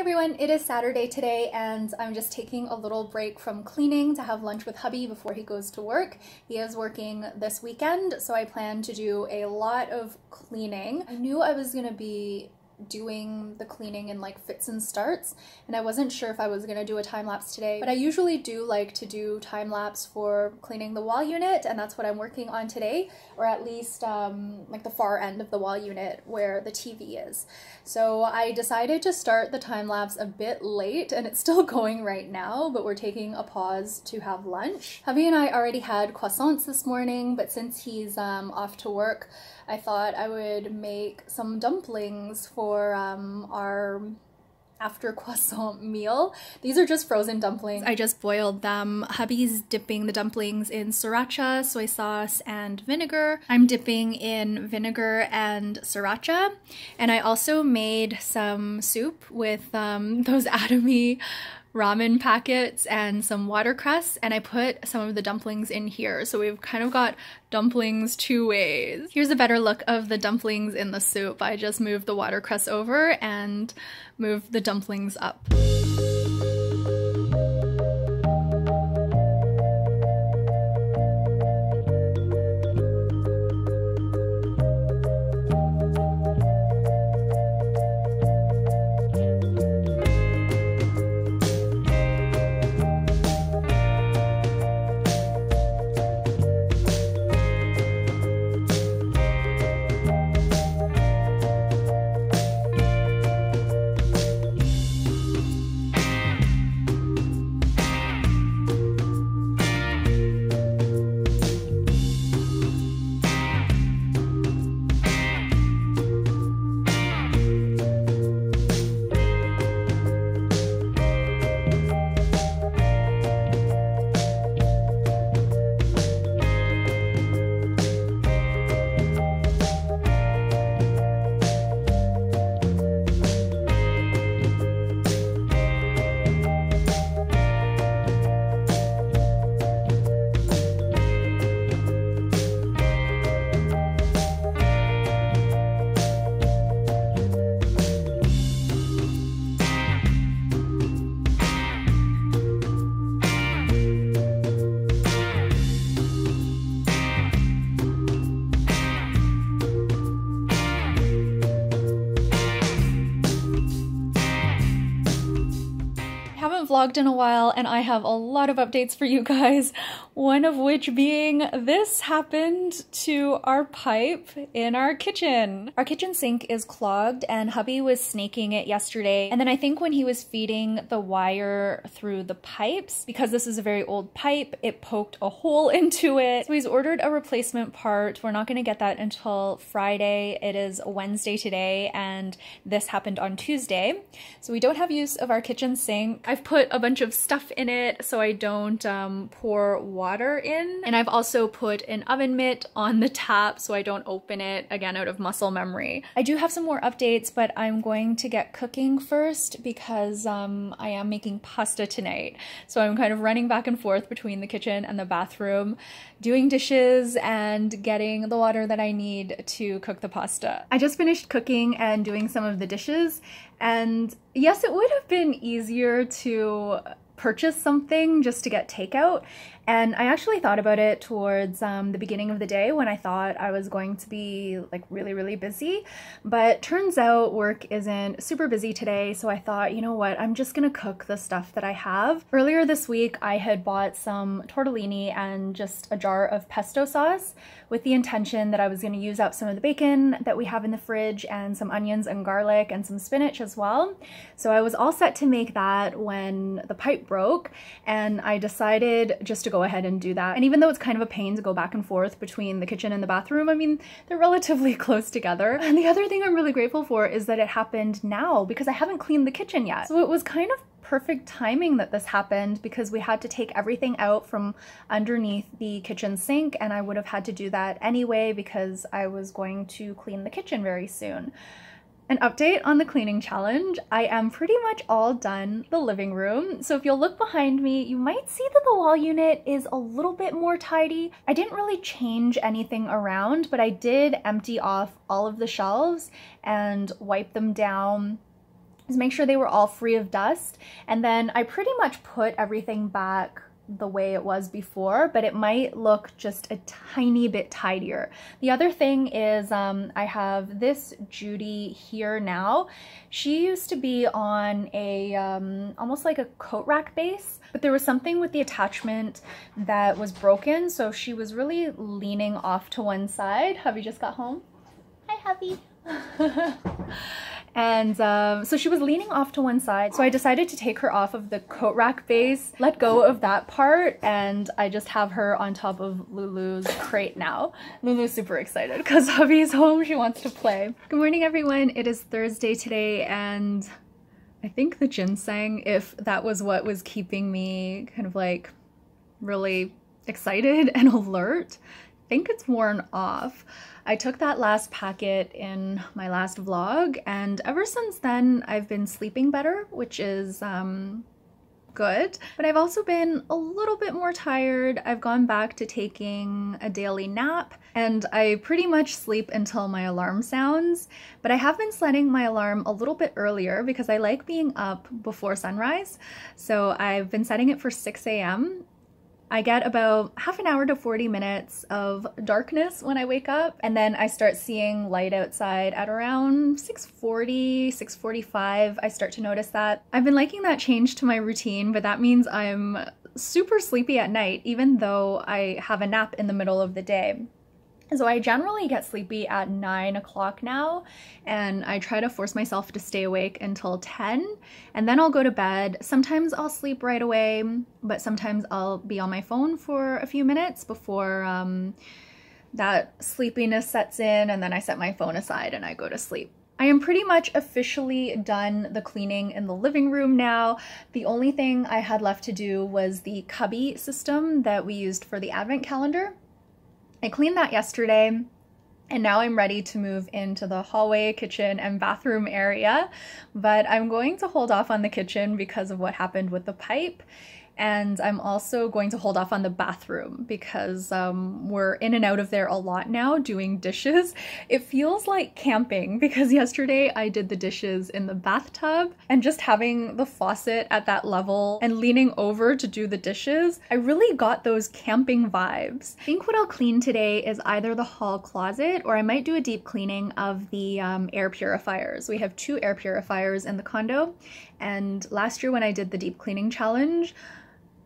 everyone, it is Saturday today and I'm just taking a little break from cleaning to have lunch with hubby before he goes to work. He is working this weekend, so I plan to do a lot of cleaning. I knew I was gonna be doing the cleaning in like fits and starts, and I wasn't sure if I was gonna do a time lapse today, but I usually do like to do time lapse for cleaning the wall unit, and that's what I'm working on today, or at least like the far end of the wall unit where the TV is. So I decided to start the time lapse a bit late, and it's still going right now, but we're taking a pause to have lunch. Hubby and I already had croissants this morning, but since he's off to work, I thought I would make some dumplings for our after croissant meal. These are just frozen dumplings. I just boiled them. Hubby's dipping the dumplings in sriracha, soy sauce, and vinegar. I'm dipping in vinegar and sriracha. And I also made some soup with those Atomy ramen packets and some watercress, and I put some of the dumplings in here. So we've kind of got dumplings two ways. Here's a better look of the dumplings in the soup. I just moved the watercress over and moved the dumplings up. Vlogged in a while, and I have a lot of updates for you guys, one of which being this happened to our pipe in our kitchen. Our kitchen sink is clogged and hubby was snaking it yesterday, and then I think when he was feeding the wire through the pipes, because this is a very old pipe, it poked a hole into it. So he's ordered a replacement part. We're not going to get that until Friday. It is Wednesday today and this happened on Tuesday, so we don't have use of our kitchen sink. I've put a bunch of stuff in it so I don't pour water in, and I've also put an oven mitt on the tap so I don't open it, again out of muscle memory. I do have some more updates, but I'm going to get cooking first because I am making pasta tonight, so I'm kind of running back and forth between the kitchen and the bathroom, doing dishes and getting the water that I need to cook the pasta. I just finished cooking and doing some of the dishes, and yes, it would have been easier to purchase something just to get takeout, and I actually thought about it towards the beginning of the day when I thought I was going to be like really busy, but turns out work isn't super busy today, so I thought, you know what, I'm just gonna cook the stuff that I have. Earlier this week I had bought some tortellini and just a jar of pesto sauce with the intention that I was going to use up some of the bacon that we have in the fridge and some onions and garlic and some spinach as well. So I was all set to make that when the pipe broke, and I decided just to go ahead and do that. And even though it's kind of a pain to go back and forth between the kitchen and the bathroom, I mean, they're relatively close together. And the other thing I'm really grateful for is that it happened now because I haven't cleaned the kitchen yet. So it was kind of perfect timing that this happened because we had to take everything out from underneath the kitchen sink, and I would have had to do that anyway because I was going to clean the kitchen very soon. An update on the cleaning challenge. I am pretty much all done the living room. So if you'll look behind me, you might see that the wall unit is a little bit more tidy. I didn't really change anything around, but I did empty off all of the shelves and wipe them down is make sure they were all free of dust. And then I pretty much put everything back the way it was before, but it might look just a tiny bit tidier. The other thing is I have this Judy here now. She used to be on a almost like a coat rack base, but there was something with the attachment that was broken, so she was really leaning off to one side. Hubby just got home. Hi, hubby. And so she was leaning off to one side, so I decided to take her off of the coat rack base, let go of that part, and I just have her on top of Lulu's crate now. Lulu's super excited because hubby's home. She wants to play. Good morning, everyone. It is Thursday today, and I think the ginseng, if that was what was keeping me kind of like really excited and alert, I think it's worn off. I took that last packet in my last vlog, and ever since then I've been sleeping better, which is good. But I've also been a little bit more tired. I've gone back to taking a daily nap, and I pretty much sleep until my alarm sounds. But I have been setting my alarm a little bit earlier because I like being up before sunrise. So I've been setting it for 6 a.m. I get about half an hour to 40 minutes of darkness when I wake up, and then I start seeing light outside at around 6:40, 6:45. I start to notice that. I've been liking that change to my routine, but that means I'm super sleepy at night, even though I have a nap in the middle of the day. So I generally get sleepy at 9 o'clock now, and I try to force myself to stay awake until 10, and then I'll go to bed. Sometimes I'll sleep right away, but sometimes I'll be on my phone for a few minutes before that sleepiness sets in, and then I set my phone aside and I go to sleep. I am pretty much officially done the cleaning in the living room now. The only thing I had left to do was the cubby system that we used for the advent calendar. I cleaned that yesterday, and now I'm ready to move into the hallway, kitchen, and bathroom area, but I'm going to hold off on the kitchen because of what happened with the pipe. And I'm also going to hold off on the bathroom because we're in and out of there a lot now doing dishes. It feels like camping because yesterday I did the dishes in the bathtub, and just having the faucet at that level and leaning over to do the dishes, I really got those camping vibes. I think what I'll clean today is either the hall closet, or I might do a deep cleaning of the air purifiers. We have 2 air purifiers in the condo, and last year when I did the deep cleaning challenge,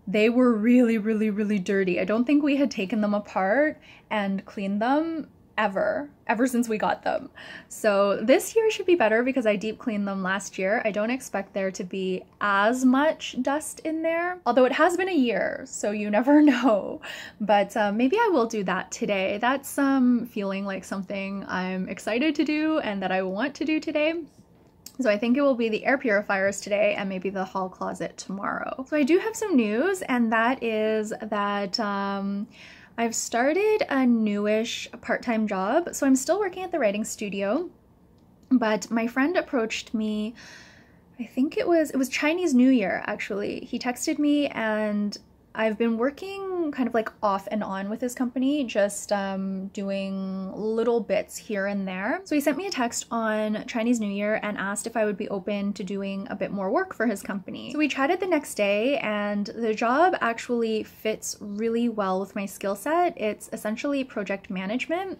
they were really dirty. I don't think we had taken them apart and cleaned them ever since we got them. So this year should be better because I deep cleaned them last year. I don't expect there to be as much dust in there, although it has been a year, so you never know. But maybe I will do that today. That's feeling like something I'm excited to do and that I want to do today. So I think it will be the air purifiers today and maybe the hall closet tomorrow. So I do have some news, and that is that I've started a newish part-time job. So I'm still working at the writing studio, but my friend approached me, I think it was Chinese New Year actually. He texted me, and I've been working kind of like off and on with his company, just doing little bits here and there. So he sent me a text on Chinese New Year and asked if I would be open to doing a bit more work for his company. So we chatted the next day, and the job actually fits really well with my skill set. It's essentially project management.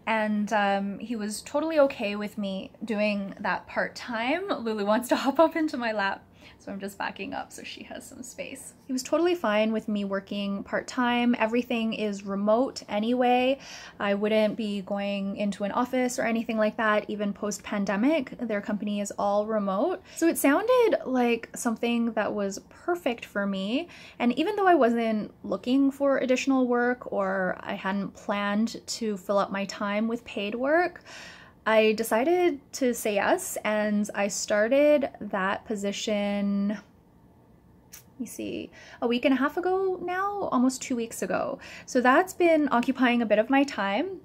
And he was totally okay with me doing that part-time. Lulu wants to hop up into my lap, so I'm just backing up so she has some space. He was totally fine with me working part-time. Everything is remote anyway. I wouldn't be going into an office or anything like that, even post-pandemic. Their company is all remote. So it sounded like something that was perfect for me. And even though I wasn't looking for additional work, or I hadn't planned to fill up my time with paid work, I decided to say yes, and I started that position, let me see, a week and a half ago now, almost 2 weeks ago. So that's been occupying a bit of my time.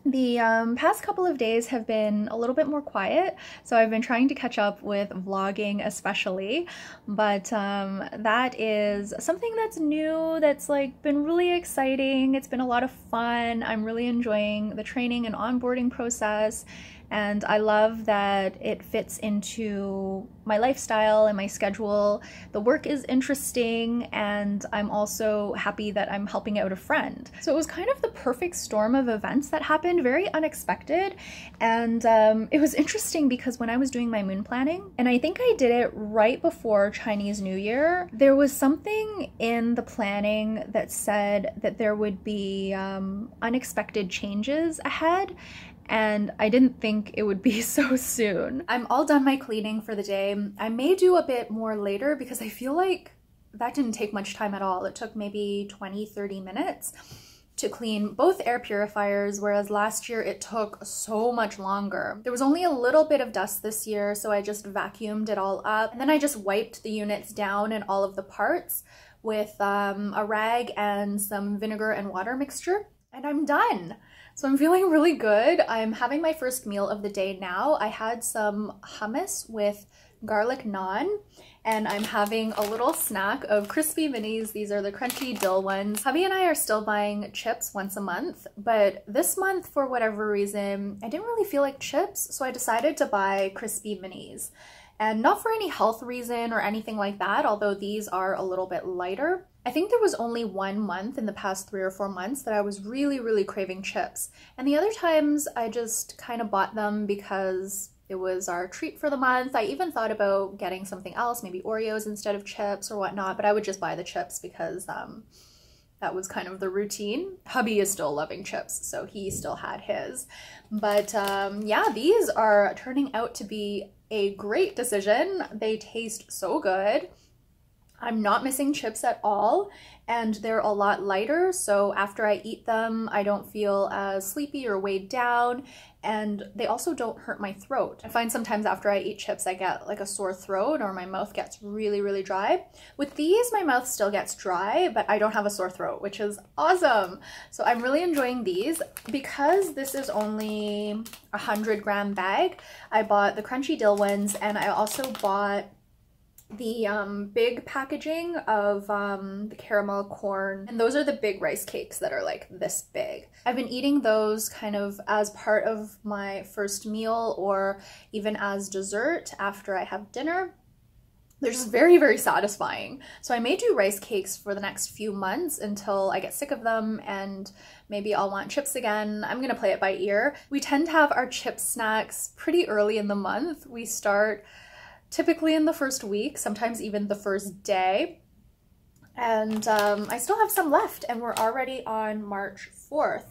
The past couple of days have been a little bit more quiet, so I've been trying to catch up with vlogging especially, but that is something that's new, that's like been really exciting. It's been a lot of fun. I'm really enjoying the training and onboarding process, and I love that it fits into my lifestyle and my schedule. The work is interesting, and I'm also happy that I'm helping out a friend. So it was kind of the perfect storm of events that happened, very unexpected. And it was interesting because when I was doing my moon planning, and I think I did it right before Chinese New Year, there was something in the planning that said that there would be unexpected changes ahead, and I didn't think it would be so soon. I'm all done my cleaning for the day. I may do a bit more later because I feel like that didn't take much time at all. It took maybe 20-30 minutes to clean both air purifiers, whereas last year it took so much longer. There was only a little bit of dust this year, so I just vacuumed it all up, and then I just wiped the units down and all of the parts with a rag and some vinegar and water mixture, and I'm done. So I'm feeling really good. I'm having my first meal of the day now. I had some hummus with garlic naan, and I'm having a little snack of crispy minis. These are the crunchy dill ones. Hubby and I are still buying chips once a month, but this month, for whatever reason, I didn't really feel like chips, so I decided to buy crispy minis. And not for any health reason or anything like that, although these are a little bit lighter. I think there was only 1 month in the past 3 or 4 months that I was really craving chips. And the other times I just kind of bought them because it was our treat for the month. I even thought about getting something else, maybe Oreos instead of chips or whatnot, but I would just buy the chips because that was kind of the routine. Hubby is still loving chips, so he still had his. But yeah, these are turning out to be a great decision. They taste so good. I'm not missing chips at all, and they're a lot lighter, so after I eat them, I don't feel as sleepy or weighed down, and they also don't hurt my throat. I find sometimes after I eat chips, I get like a sore throat or my mouth gets really dry. With these, my mouth still gets dry, but I don't have a sore throat, which is awesome. So I'm really enjoying these. Because this is only a 100-gram bag, I bought the crunchy dill ones, and I also bought the big packaging of the caramel corn, and those are the big rice cakes that are like this big. I've been eating those kind of as part of my first meal or even as dessert after I have dinner. They're just very satisfying. So I may do rice cakes for the next few months until I get sick of them, and maybe I'll want chips again. I'm gonna play it by ear. We tend to have our chip snacks pretty early in the month. We start typically in the first week, sometimes even the first day. And I still have some left, and we're already on March 4th.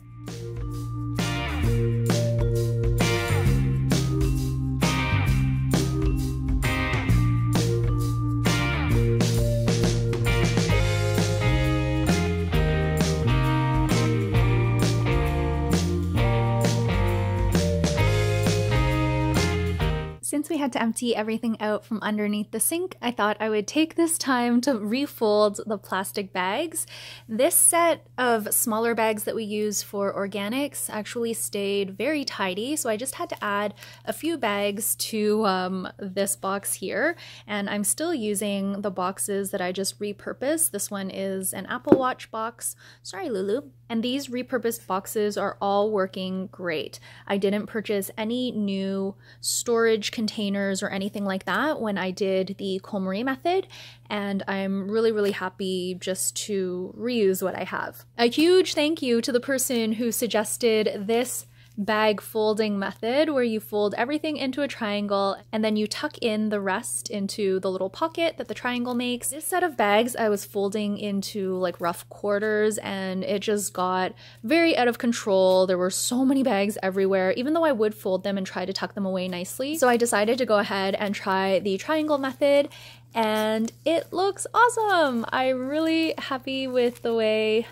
Since we had to empty everything out from underneath the sink, I thought I would take this time to refold the plastic bags. This set of smaller bags that we use for organics actually stayed very tidy, so I just had to add a few bags to this box here, and I'm still using the boxes that I just repurposed. This one is an Apple Watch box. Sorry, Lulu. And these repurposed boxes are all working great. I didn't purchase any new storage containers or anything like that when I did the KonMari method, and I'm really happy just to reuse what I have. A huge thank you to the person who suggested this bag folding method where you fold everything into a triangle and then you tuck in the rest into the little pocket that the triangle makes. This set of bags I was folding into like rough quarters, and it just got very out of control. There were so many bags everywhere, even though I would fold them and try to tuck them away nicely. So I decided to go ahead and try the triangle method, and it looks awesome. I'm really happy with the way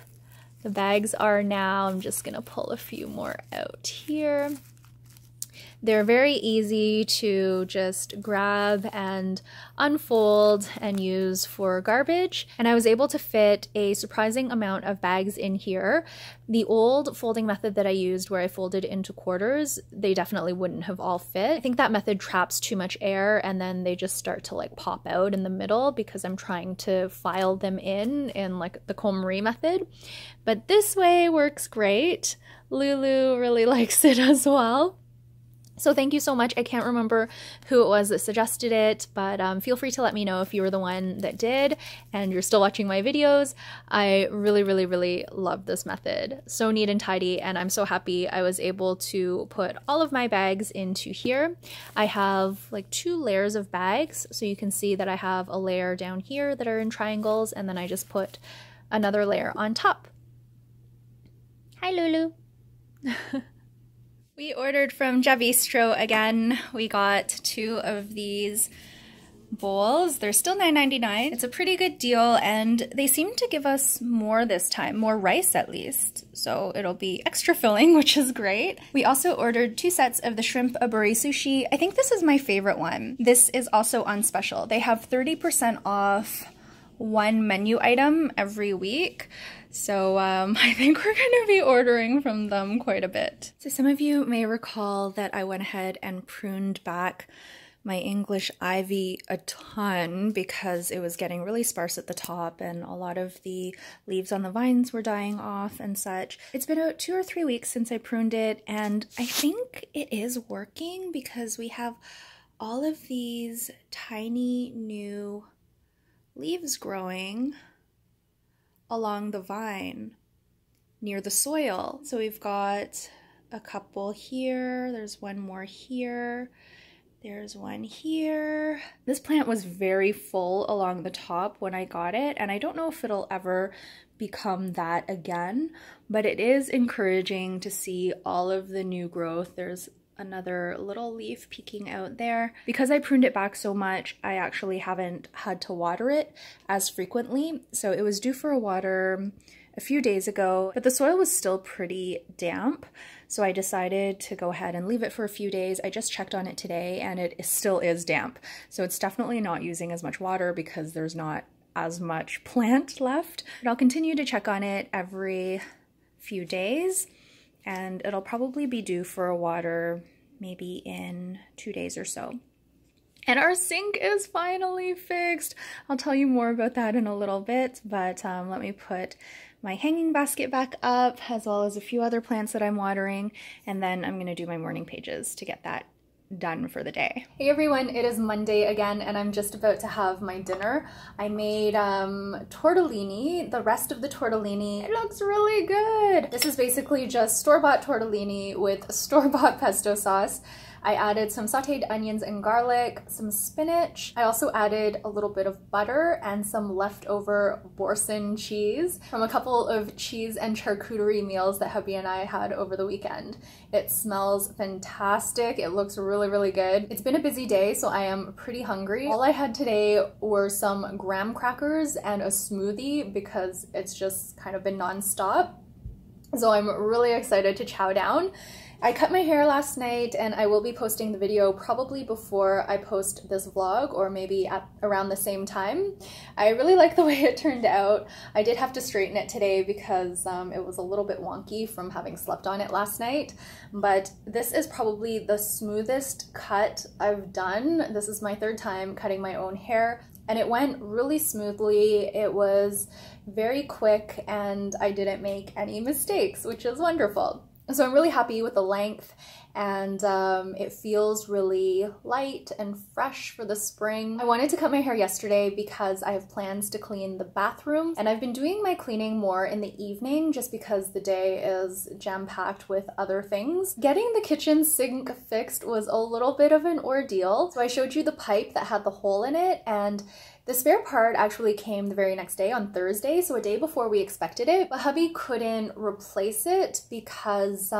the bags are now. I'm just gonna pull a few more out here. They're very easy to just grab and unfold and use for garbage. And I was able to fit a surprising amount of bags in here. The old folding method that I used where I folded into quarters, they definitely wouldn't have all fit. I think that method traps too much air and then they just start to like pop out in the middle because I'm trying to file them in like the KonMari method. But this way works great. Lulu really likes it as well. So thank you so much. I can't remember who it was that suggested it, but feel free to let me know if you were the one that did and you're still watching my videos. I really, really, really love this method. So neat and tidy, and I'm so happy I was able to put all of my bags into here. I have like 2 layers of bags, so you can see that I have a layer down here that are in triangles, and then I just put another layer on top. Hi, Lulu. We ordered from JaBistro again. We got 2 of these bowls. They're still $9.99. It's a pretty good deal, and they seem to give us more this time, more rice at least. So it'll be extra filling, which is great. We also ordered 2 sets of the shrimp aburi sushi. I think this is my favorite one. This is also on special. They have 30% off 1 menu item every week. So I think we're gonna be ordering from them quite a bit. So some of you may recall that I went ahead and pruned back my English ivy a ton because it was getting really sparse at the top and a lot of the leaves on the vines were dying off and such. It's been about 2 or 3 weeks since I pruned it, and I think it is working because we have all of these tiny new leaves growing along the vine near the soil. So we've got a couple here, there's one more here, there's one here. This plant was very full along the top when I got it, and I don't know if it'll ever become that again, but it is encouraging to see all of the new growth. There's another little leaf peeking out there. Because I pruned it back so much, I actually haven't had to water it as frequently. So it was due for a water a few days ago, but the soil was still pretty damp. So I decided to go ahead and leave it for a few days. I just checked on it today and it still is damp. So it's definitely not using as much water because there's not as much plant left. But I'll continue to check on it every few days, and it'll probably be due for a water maybe in 2 days or so. And our sink is finally fixed. I'll tell you more about that in a little bit, but let me put my hanging basket back up, as well as a few other plants that I'm watering, and then I'm gonna do my morning pages to get that done for the day. Hey everyone, it is Monday again, and I'm just about to have my dinner. I made tortellini, the rest of the tortellini. It looks really good. This is basically just store-bought tortellini with store-bought pesto sauce. I added some sauteed onions and garlic, some spinach. I also added a little bit of butter and some leftover Boursin cheese from a couple of cheese and charcuterie meals that hubby and I had over the weekend. It smells fantastic. It looks really, really good. It's been a busy day, so I am pretty hungry. All I had today were some graham crackers and a smoothie because it's just kind of been nonstop. So I'm really excited to chow down. I cut my hair last night, and I will be posting the video probably before I post this vlog, or maybe at around the same time. I really like the way it turned out. I did have to straighten it today because it was a little bit wonky from having slept on it last night, but this is probably the smoothest cut I've done. This is my 3rd time cutting my own hair, and it went really smoothly. It was very quick, and I didn't make any mistakes, which is wonderful. So I'm really happy with the length, and it feels really light and fresh for the spring. I wanted to cut my hair yesterday because I have plans to clean the bathroom, and I've been doing my cleaning more in the evening just because the day is jam-packed with other things. Getting the kitchen sink fixed was a little bit of an ordeal. So I showed you the pipe that had the hole in it, and the spare part actually came the very next day on Thursday, so a day before we expected it, but hubby couldn't replace it because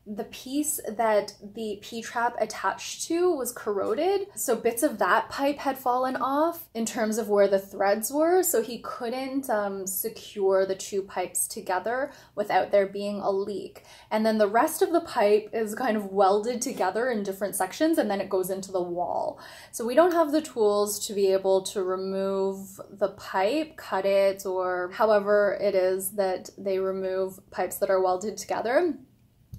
the piece that the P-trap attached to was corroded. So bits of that pipe had fallen off in terms of where the threads were, so he couldn't secure the 2 pipes together without there being a leak. And then the rest of the pipe is kind of welded together in different sections, and then it goes into the wall. So we don't have the tools to be able to remove the pipe, cut it, or however it is that they remove pipes that are welded together.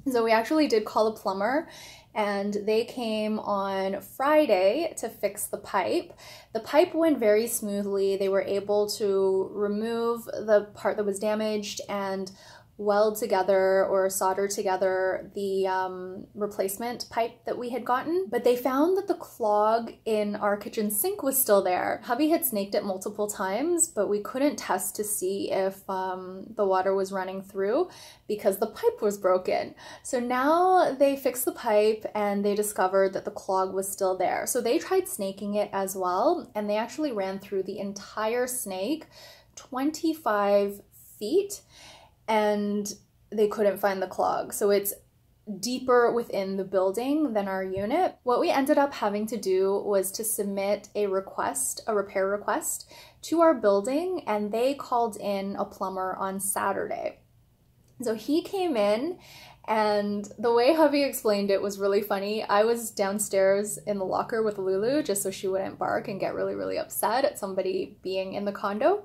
So we actually did call a plumber, and they came on Friday to fix the pipe. The pipe went very smoothly. They were able to remove the part that was damaged and weld together or solder together the replacement pipe that we had gotten, but they found that the clog in our kitchen sink was still there. Hubby had snaked it multiple times, but we couldn't test to see if the water was running through because the pipe was broken. So now they fixed the pipe and they discovered that the clog was still there. So they tried snaking it as well, and they actually ran through the entire snake, 25 feet, and they couldn't find the clog. So it's deeper within the building than our unit. What we ended up having to do was to submit a request, a repair request, to our building, and they called in a plumber on Saturday. So he came in, and the way hubby explained it was really funny. I was downstairs in the locker with Lulu just so she wouldn't bark and get really, really upset at somebody being in the condo.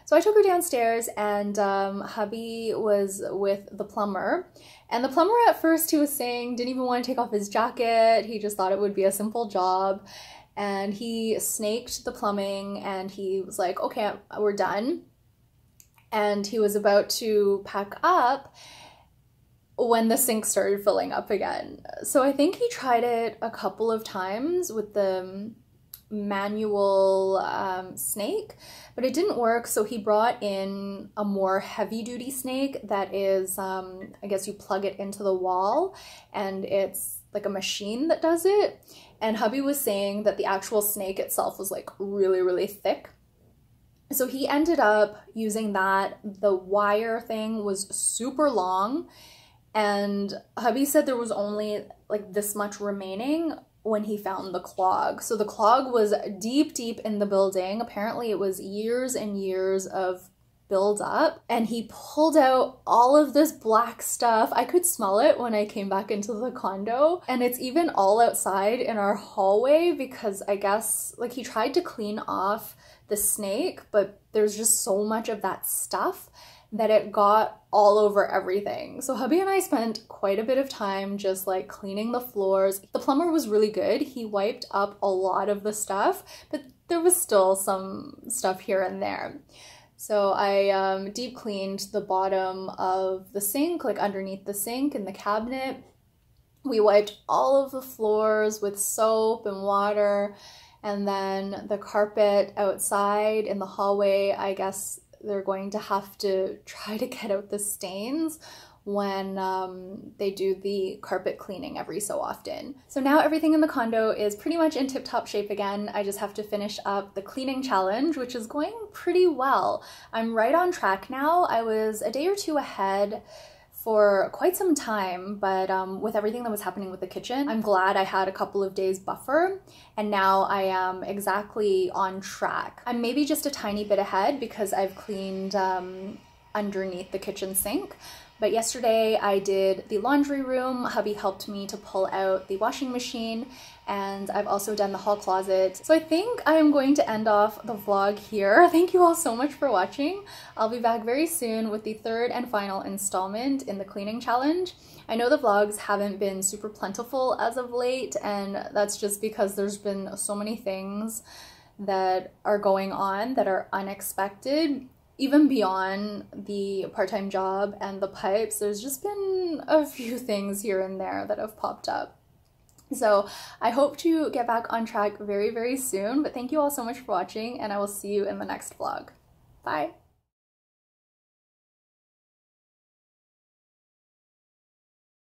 So I took her downstairs, and hubby was with the plumber. And the plumber at first, he was saying, didn't even want to take off his jacket. He just thought it would be a simple job. And he snaked the plumbing and he was like, okay, we're done. And he was about to pack up when the sink started filling up again. So I think he tried it a couple of times with the manual snake, but it didn't work. So he brought in a more heavy duty snake that is, I guess you plug it into the wall and it's like a machine that does it. And hubby was saying that the actual snake itself was like really, really thick. So he ended up using that. The wire thing was super long, and hubby said there was only like this much remaining when he found the clog. So the clog was deep, deep in the building. Apparently it was years and years of build up, and he pulled out all of this black stuff. I could smell it when I came back into the condo, and it's even all outside in our hallway because I guess like he tried to clean off the snake, but there's just so much of that stuff that it got all over everything. So hubby and I spent quite a bit of time just like cleaning the floors. The plumber was really good. He wiped up a lot of the stuff, but there was still some stuff here and there. So I deep cleaned the bottom of the sink, like underneath the sink and the cabinet. We wiped all of the floors with soap and water, and then the carpet outside in the hallway, I guess they're going to have to try to get out the stains when they do the carpet cleaning every so often. So now everything in the condo is pretty much in tip-top shape again. I just have to finish up the cleaning challenge, which is going pretty well. I'm right on track now. I was a day or two ahead for quite some time, but with everything that was happening with the kitchen, I'm glad I had a couple of days buffer, and now I am exactly on track. I'm maybe just a tiny bit ahead because I've cleaned underneath the kitchen sink. But yesterday I did the laundry room. Hubby helped me to pull out the washing machine, and I've also done the hall closet. So I think I am going to end off the vlog here. Thank you all so much for watching. I'll be back very soon with the third and final installment in the cleaning challenge. I know the vlogs haven't been super plentiful as of late, and that's just because there's been so many things that are going on that are unexpected. Even beyond the part-time job and the pipes, there's just been a few things here and there that have popped up. So I hope to get back on track very, very soon, but thank you all so much for watching, and I will see you in the next vlog. Bye!